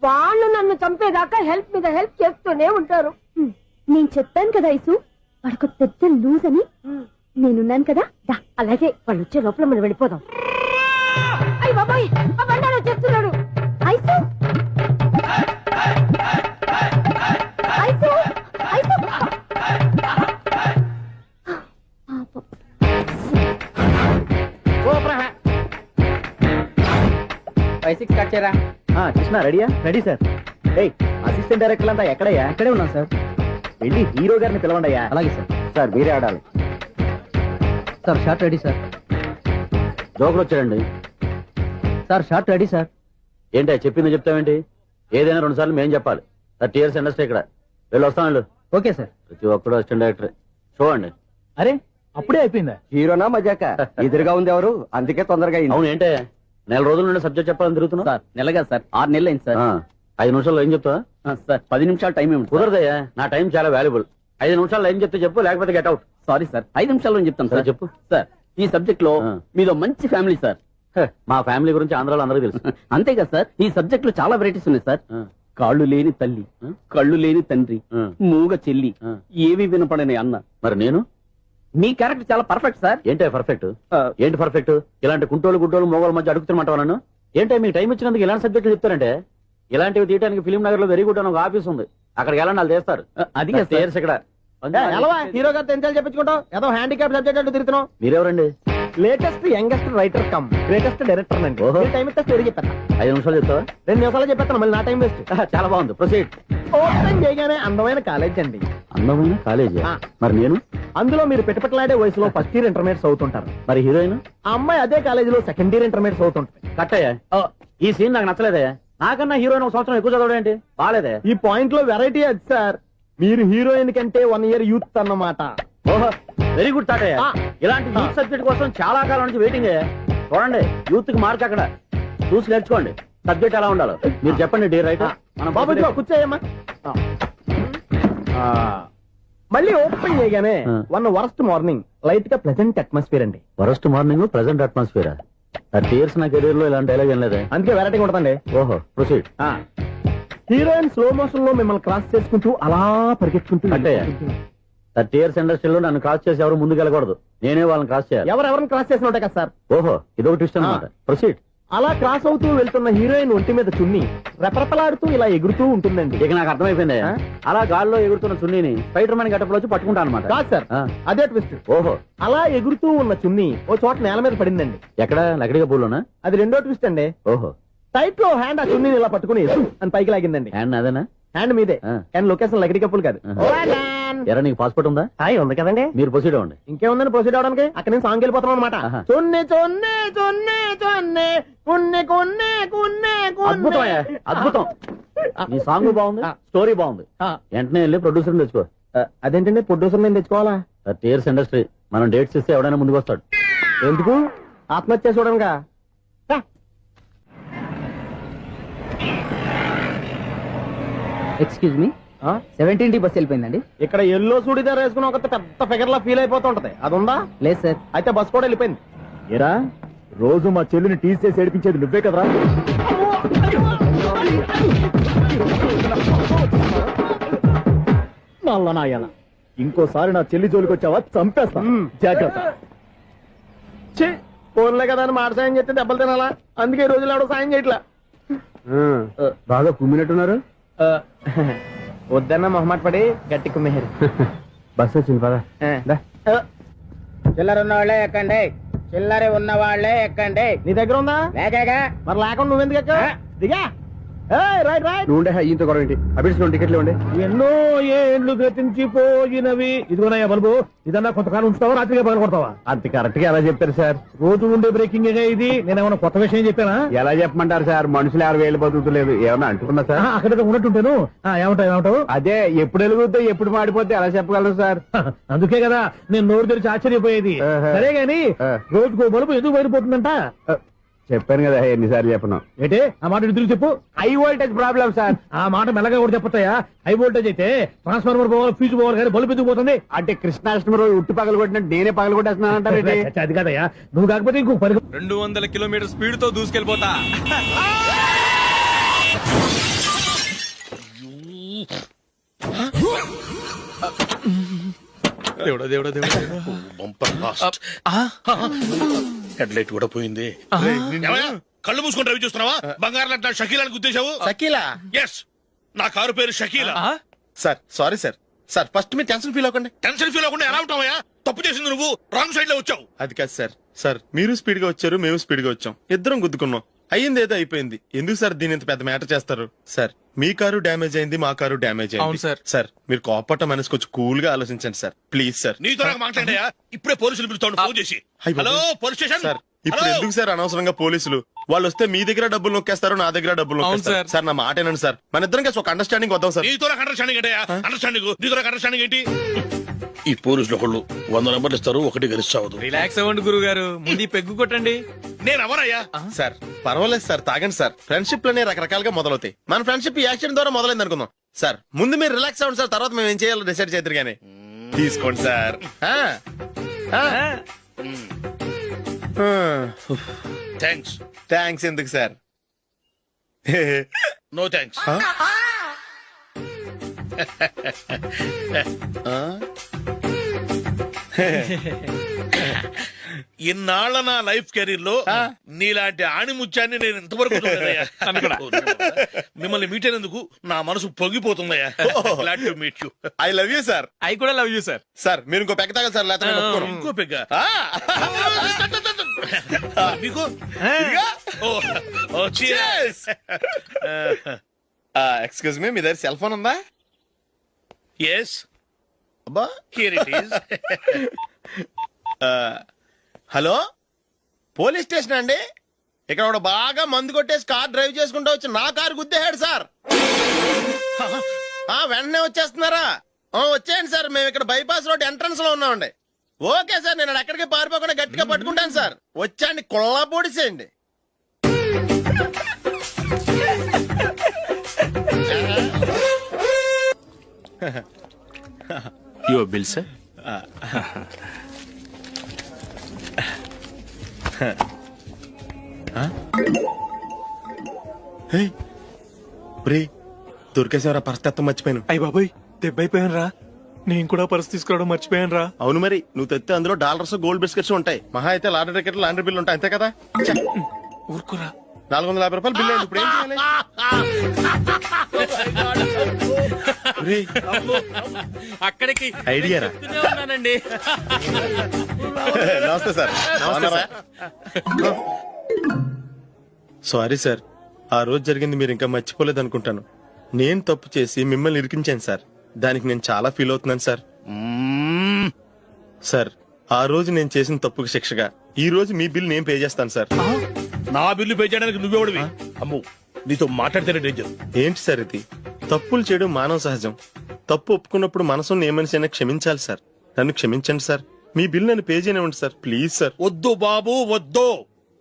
వాళ్ళు నన్ను చంపేదాకా హెల్ప్ మీద హెల్ప్ చేస్తూనే ఉంటారు. నేను చెప్పాను కదా ఐసు, వాడికి పెద్ద లూజ్ అని. నేనున్నాను కదా. అలాగే, వాళ్ళు వచ్చే లోపల మనం వెళ్ళిపోదాం. అయ్య బాబాయ్, ఆ బండారు వచ్చేస్తున్నాడు. ఐసు ఐసు ఐసు కృష్ణ రెడీయా? Ready sir. అసిస్టెంట్ డైరెక్టర్ అంతా ఎక్కడయ్యా? ఇక్కడే ఉన్నాం సార్. వెళ్ళి హీరో గారిని పిలవండి అయ్యా. అలాగే సార్. సార్ మీరే ఆడాలి సార్. Short ready sir. జోకులు వచ్చాడండి సార్. Short ready sir. ఏంటి చెప్పింది చెప్తావేంటి? ఏదైనా 2 సార్లు మేము చెప్పాలి. 30 years ఇండస్ట్రీ ఇక్కడ. వెళ్ళి వస్తాను. Okay sir. ప్రతి ఒక్కడు అసిస్టెంట్ డైరెక్టర్. చూడండి. అరే అప్పుడే అయిపోయిందా? హీరోనా మజాక? ఎదురుగా ఉంది ఎవరు, అందుకే తొందరగా అయింది. అవును, ఏంటే 4 రోజుల నుండి సబ్జెక్ట్ చెప్పాలని తిరుగుతున్నా సార్. నెలగా సార్, 6 నెలలు అయింది సార్. 5 నిమిషాల్లో ఏం చెప్తా సార్? 10 నిమిషాలు టైం ఏమి కుదరదయ్యా. నా టైం చాలా వాల్యుబుల్. 5 నిమిషాల్లో ఏం చెప్తే చెప్పు, లేకపోతే గెట్ అవుట్. సారీ సార్, 5 నిమిషాల్లో చెప్తాను సార్. చెప్పు సార్. ఈ సబ్జెక్ట్ లో మీదో మంచి ఫ్యామిలీ సార్. మా ఫ్యామిలీ గురించి ఆంధ్రాలో అందరికీ తెలుసు. అంతేగా సార్, ఈ సబ్జెక్ట్ లో చాలా వెరైటీస్ ఉన్నాయి సార్. కాళ్ళు లేని తల్లి, కళ్ళు లేని తండ్రి, మూగ చెల్లి, ఏవి వినపడని అన్న. మరి నేను మీ క్యారెక్టర్ చాలా పర్ఫెక్ట్ సార్. ఏంటే పర్ఫెక్ట్? ఏంటి పర్ఫెక్ట్? ఇలాంటి కుంటోలు గుడ్డోలు మోగోల మధ్య అడుగుతున్నమాట నన్ను. ఏంటంటే మీకు టైం ఇచ్చినందుకు ఇలాంటి సబ్జెక్టులు చెప్తారంటే? ఇలాంటివి తీయడానికి ఫిలిం నగర్ లో వెరీ గుడ్ అని ఒక ఆఫీస్ ఉంది, అక్కడికి వెళ్ళండి, వాళ్ళు చేస్తారు. అది ఇక్కడ హీరో గారితో ఎంత చెప్పించుకుంటావు? ఏదో హ్యాండిక్యాప్ సబ్జెక్ట్ అంటూ తిరుగుతున్నావు. మీరెవరండి? Latest youngest writer cum greatest director అండి. టైం ఇస్తే స్టోరీ చెప్పేస్తా. 5 నిమిషాలు చెప్తావా? 2 నిమిషాలు చెప్పేస్తాను, మళ్ళీ నా టైం వేస్ట్. చాలా బాగుంది, ప్రొసీడ్. ఓపెన్ చేయగానే అందమైన కాలేజ్ అండి. అందమైన కాలేజీ. ఆ. మరి నేను? అందులో మీరు పెట్టుపట్లాడే వయసులో ఫస్ట్ ఇయర్ ఇంటర్మీడియట్స్ అవుతుంటారు. మరి హీరోయిన్? ఆ అమ్మాయి అదే కాలేజీలో సెకండ్ ఇయర్ ఇంటర్మీడియట్స్ అవుతుంటుంది. కట్టయ్యా, ఈ సీన్ నాకు నచ్చలేదయ్యా. నాకన్నా హీరోయిన్ ఒక సంవత్సరం ఎక్కువ చదవడం ఏంటి? బాలేదే. ఈ పాయింట్ లో వెరైటీ అది సార్, మీరు హీరోయిన్ కంటే 1 ఇయర్ యూత్ అన్నమాట. ఓహో, వెరీ గుడ్ తాటయ్య. ఆ. ఇలాంటి యూత్ సబ్జెక్ట్ కోసం చాలా కాలం నుంచి వెయిటింగ్. చూడండి, యూత్ కి మార్క్ అక్కడ. చూసి నేర్చుకోండి సబ్జెక్ట్ ఎలా ఉండాలో. మీరు చెప్పండి డీర్ రైటర్. మనం బాబు ఇదిగో కూర్చోయమ్మా. మళ్ళీ ఓపెన్ చేయగానే ఆ. 1 వరస్ట్ మార్నింగ్, లైట్ గా ప్లెజెంట్ అట్మాస్ఫియర్ అండి. First morning present atmosphere. 30 years నా కెరీర్ లో ఇలాంటి డైలాగ్ ఏం లేదే. అందుకే వెరైటీ ఉంటుందండి. ఓహో, ప్రొసీడ్. హీరోయిన్ స్లో మోషన్ లో మిమ్మల్ని క్రాస్ చేసుకుంటూ అలా పరిగెత్తుకుంటూ కట్టయ్య, 30 years ఇండస్ట్రీలో నన్ను క్రాస్ చేసి ఎవరు ముందుకు వెళ్ళకూడదు. నేనే వాళ్ళని క్రాస్ చేయాలి. ఎవరెవరిని క్రాస్ చేసిన ఉంటాయి కదా సార్. ఓహో, ఇదొక ట్విస్ట్ అన్నమాట. ప్రొసీడ్. అలా క్రాస్ అవుతూ వెళ్తున్న హీరోయిన్ ఒంటి మీద చున్ని రెపరెపలాడుతూ ఇలా ఎగురుతూ ఉంటుందండి. ఇక నాకు అర్థమైపోయింది. ఆ? అలా గాల్లో ఎగురుతున్న చున్నీని స్పైడర్ మ్యాన్ గట్టపులో వచ్చి పట్టుకుంటా అనమాట. కాదు సార్, అదే ట్విస్ట్. ఓహో, అలా ఎగురుతూ ఉన్న చున్ని ఓ చోట నేల మీద పడిందండి. ఎక్కడ? లకడిగా పూలోనా? అది రెండో ట్విస్ట్ అండి. ఓహో, టైట్ లో హ్యాండ్ ఆ చున్నీని ఇలా పట్టుకుని అని పైకి లాగిందండి. హ్యాండ్ అదేనా? హ్యాండ్ మీదే, ఆ. కానీ లొకేషన్ లకడి కప్పులు కాదు. ఎరా, నీకు పాస్పోర్ట్ ఉందా? హాయ్ ఉంది కదండి. మీరు ప్రొసీడ్ అవ్వండి. ఇంకేముందని ప్రొసీడ్ అవడానికి? అక్కడ నేను సాంగ్ వెళ్ళిపోతాం అనమాట. ఆహా. చున్ని చున్ని చున్ని చున్ని కున్ని కున్ని కున్ని అద్భుతం అయ్యా, అద్భుతం. నీ సాంగ్ బాగుంది, స్టోరీ బాగుంది. వెంటనే వెళ్ళి ప్రొడ్యూసర్ తెచ్చుకో. అదేంటండి ప్రొడ్యూసర్ నేను తెచ్చుకోవాలా? 30 years ఇండస్ట్రీ, మనం డేట్స్ ఇస్తే ఎవడైనా ముందుకు వస్తాడు. ఎందుకు? ఆత్మహత్య చూడనుగా. Excuse me, 17D bus వెళ్ళిపోయిందండి. ఇక్కడ ఎల్లో చూడిదార్ వేసుకుని ఒక పెద్ద ఫిగర్ లా ఫీల్ అయిపోతుంటది, అది ఉందా? లేదు సార్. అయితే బస్ కూడా వెళ్ళిపోయింది. ఏరా, రోజు మా చెల్లిని టీస్ చేసి ఏడిపించేది నువ్వే కదరా? నల్ల నాయాల, ఇంకోసారి నా చెల్లి జోలికి వచ్చావా చంపేస్తా. జాగ్రత్త. ఫోన్లే కదా అని మాట సాయం చేస్తే దెబ్బలు తినాలా? అందుకే ఈ రోజులు ఎవడో సాయం చేయట్లా. బాగా కుమ్మినట్టున్నారు. వద్దన్న మొహమాట పడి గట్టి కుమ్మేరు. బస్ వచ్చింది పదా. చిల్లర ఉన్న వాళ్ళే ఎక్కండి, చిల్లర ఉన్న వాళ్ళే ఎక్కండి. నీ దగ్గర ఉందా? లేకగా మరి లేకుండా నువ్వెందుకు ఎక్కావు? దిగా. Right right. నువ్వు ఉండే ఈయంతో గొడవ ఏంటి? అభిడ్స్లో టికెట్లు ఇవ్వండి. ఎన్నో ఏండ్లు గతించిపోయినవి. ఇదిగోనయ్యా బల్బు, ఇదన్నా కొంతకాలం ఉంచుతావా, రాత్రిగా పగల కొడతావా? అంత కరెక్ట్ గా ఎలా చెప్పారు సార్? రోజు ఉండే బ్రేకింగ్ ఇది. నేనేమన్నా కొత్త విషయం చెప్పానా? ఎలా చెప్పమంటారు సార్? మనుషులు 60 వేలు బతుకుతలేదు. ఏమన్నా అంటున్నా సార్? అక్కడ ఉన్నట్టుంటాను. ఏమంటావు? అదే ఎప్పుడు వెలుగుద్దో ఎప్పుడు మాడిపోతే ఎలా చెప్పగలరు సార్? అందుకే కదా నేను నోరు తెరిచి ఆశ్చర్యపోయేది. సరే గాని రోజుకో బలుపు ఎందుకు బయటపోతుందంట? చెప్పాను కదా ఎన్నిసార్లు చెప్పను. ఏంటే ఆ మాట ఎదురు చెప్పు. High voltage problem sir. ఆ మాట మెల్లగా కూడా చెప్పతాయా? హై వోల్టేజ్ అయితే ట్రాన్స్ఫార్మర్ పోవాలి, ఫ్యూజ్ పోవాలి, కానీ బల్బు ఎందుకు పోతుంది? అంటే కృష్ణాష్టమి రోజు ఉట్టు పగలు కొట్టినట్టు నేనే పగలు కొట్టేస్తున్నానంటారు. అది కాదయ్యా, నువ్వు కాకపోతే ఇంకో 200 కిలోమీటర్ స్పీడ్ తో దూసుకెళ్ళిపోతా. దేవుడా దేవుడా దేవుడా, బంపర్ లాస్ట్. హెడ్ లైట్ కూడా పోయింది. కళ్ళు మూసుకుంటే రవి చూస్తున్నావా? బంగారం లాంటి షకీలాని గుర్తించావు. షకీలా? ఎస్, నా కారు పేరు Shakeela. Sir sorry sir. Sir first మీరు టెన్షన్ ఫీల్ అవ్వకండి. టెన్షన్ ఫీల్ అవ్వకుండా ఎలా ఉంటావా? తప్పు చేసింది నువ్వు, రాంగ్ సైడ్ లో వచ్చావు. అది కాదు సార్. సార్ మీరు స్పీడ్ గా వచ్చారు, మేము స్పీడ్ గా వచ్చాం, ఇద్దరం గుద్దుకున్నాం. అయ్యింది ఏదో అయిపోయింది. ఎందుకు సార్ దీని ఇంత పెద్ద మ్యాటర్ చేస్తారు? సార్ మీ కారు డ్యామేజ్ అయింది, మా కారు డ్యామేజ్ అయింది. సార్ సార్ మీరు కోపట్ట మనసు కొంచెం కూల్ గా ఆలోచించండి సార్, ప్లీజ్ సార్. నీతో మాట్లాడాయా? ఇప్పుడే పోలీసులు పిలుస్తాను, ఫోన్ చేసి. Hello police station. సార్ ఇప్పుడు ఎందుకు సార్ అనవసరంగా పోలీసులు? వాళ్ళు వస్తే మీ దగ్గర డబ్బులు నొక్కేస్తారు, నా దగ్గర డబ్బులు నొక్కేస్తారు. సార్ నా మాట ఏనండి సార్, మన ఇద్దరం కలిసి ఒక అండర్స్టాండింగ్ వద్దాం సార్. నీతో అండర్స్టాండింగ్ ఏంటి? ఈ పోలీసులు ఒకళ్ళు 100 నెంబర్లు ఇస్తారు, ఒకటి గెలిచావదు. రిలాక్స్ అవ్వండి గురువు గారు, ముందు పెగ్గు కొట్టండి. నేను ఎవరయ్యా? సార్ పర్వాలేదు సార్, తాగండి సార్. ఫ్రెండ్షిప్ లోనే రకరకాలుగా మొదలవుతాయి. మన ఫ్రెండ్షిప్ ఈ యాక్సిడెంట్ ద్వారా మొదలైంది అనుకుందాం. సార్ ముందు మీరు రిలాక్స్ అవ్వండి సార్, తర్వాత మేము ఏం చేయాలో డిసైడ్ చేద్దరు గానీ. తీసుకోండి సార్. థ్యాంక్స్. థ్యాంక్స్ ఎందుకు సార్? No thanks. ఇన్నాళ్ళ నా లైఫ్ కెరీర్ లో నీలాంటి ఆణిముత్యాన్ని నేను ఇంతవరకు చూడలేదయ్యా. మిమ్మల్ని మీట్ అయినందుకు నా మనసు పొంగిపోతుందయ్యా. Glad to meet you. I love you sir. I కూడా లవ్ యూ సార్. సార్ మీరు ఇంకో పెక్క తాగండి సార్, లేకపోతే నేను ఒప్పుకోను. ఇంకో పెగ్గ మీకు ఎక్స్క్యూజ్ మీ, మీ దగ్గర సెల్ ఫోన్ ఉందా? ఎస్, అబ్బా, here it is. Hello, police station అండి. ఇక్కడ ఒకడు బాగా మందు కొట్టేసి కార్ డ్రైవ్ చేసుకుంటూ వచ్చి నా కారు గుద్దేశాడు సార్. వెంటనే వచ్చేస్తున్నారా? వచ్చేయండి సార్, మేము ఇక్కడ బైపాస్ రోడ్ ఎంట్రన్స్ లో ఉన్నామండి. ఓకే సార్, నేను ఎక్కడికి పారిపోకుండా గట్టిగా పట్టుకుంటాను సార్. వచ్చాండి, కుళ్ళా పొడిసేయండి. Your bill sir. దొరికేసేవరా, పరిస్థితి మర్చిపోయాను. అయ్య బాబాయ్, దెబ్బైపోయాను రా. నేను కూడా పర్స్ తీసుకురావడం మర్చిపోయాను రా. అవును మరి, నువ్వు తెస్తే అందులో డాలర్స్, గోల్డ్ బిస్కెట్స్ ఉంటాయి. మహా అయితే లాటరీ టికెట్, లాండ్రీ బిల్లు ఉంటాయి, అంతే కదా. ఊరుకురా. 450 రూపాయలు బిల్లు అయింది. ఇప్పుడు ఏం చేయాలి? ఒరేయ్, అక్కడికి ఐడియా రా. ఉన్నానండి. నమస్తే సార్. సారీ సార్, ఆ రోజు జరిగింది మీరు ఇంకా మర్చిపోలేదు అనుకుంటాను. నేను తప్పు చేసి మిమ్మల్ని ఇరికించాను సార్. దానికి నేను చాలా ఫీల్ అవుతున్నాను సార్. సార్, ఆ రోజు నేను చేసిన తప్పుకి శిక్షగా ఈ రోజు మీ బిల్ నేను పే చేస్తాను సార్. నా బిల్లు పే చేయడానికి నువ్వెవడివి? అమ్ము, నీతో మాట్లాడితేనే డేంజర్. ఏంటి సార్ ఇది? తప్పులు చేయడం మానవ సహజం. తప్పు ఒప్పుకున్నప్పుడు మనసుని ఏ మనిషి అయినా క్షమించాలి సార్. నన్ను క్షమించండి సార్. మీ బిల్ నన్ను పే చేయనివ్వండి సార్, ప్లీజ్ సార్. వద్దు బాబు, వద్దు.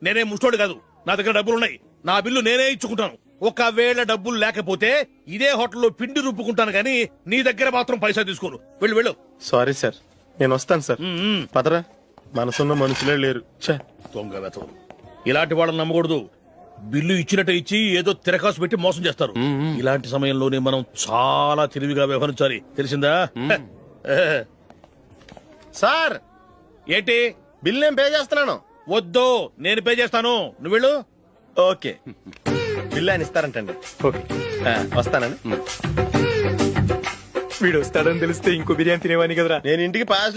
నేనే ముష్టోడు కాదు, నా దగ్గర డబ్బులున్నాయి. నా బిల్లు నేనే ఇచ్చుకుంటాను. ఒకవేళ డబ్బులు లేకపోతే ఇదే హోటల్లో పిండి రుబ్బుకుంటాను, కానీ నీ దగ్గర మాత్రం పైసా తీసుకోను. వెళ్ళు వెళ్ళు. సారీ సార్, నేను వస్తాను సార్. పదరా, మనసున్న మనుషులే లేరు. ఛే, దొంగ వెతవరు. ఇలాంటి వాళ్ళని నమ్మకూడదు. బిల్లు ఇచ్చినట్టు ఇచ్చి ఏదో తిరకాసు పెట్టి మోసం చేస్తారు. ఇలాంటి సమయంలోనే మనం చాలా తెలివిగా వ్యవహరించాలి, తెలిసిందా? సార్, ఏంటి? బిల్ నేను పే చేస్తున్నాను. వద్దు, నేను పే చేస్తాను, నువ్వు వెళ్ళు. ఓకే, బిల్ ఆయన ఇస్తారంటండి. ఓకే, వస్తానండి. వీడు వస్తాడని తెలిస్తే ఇంకో బిర్యానీ తినేవాని కదరా. నేను ఇంటికి పాస్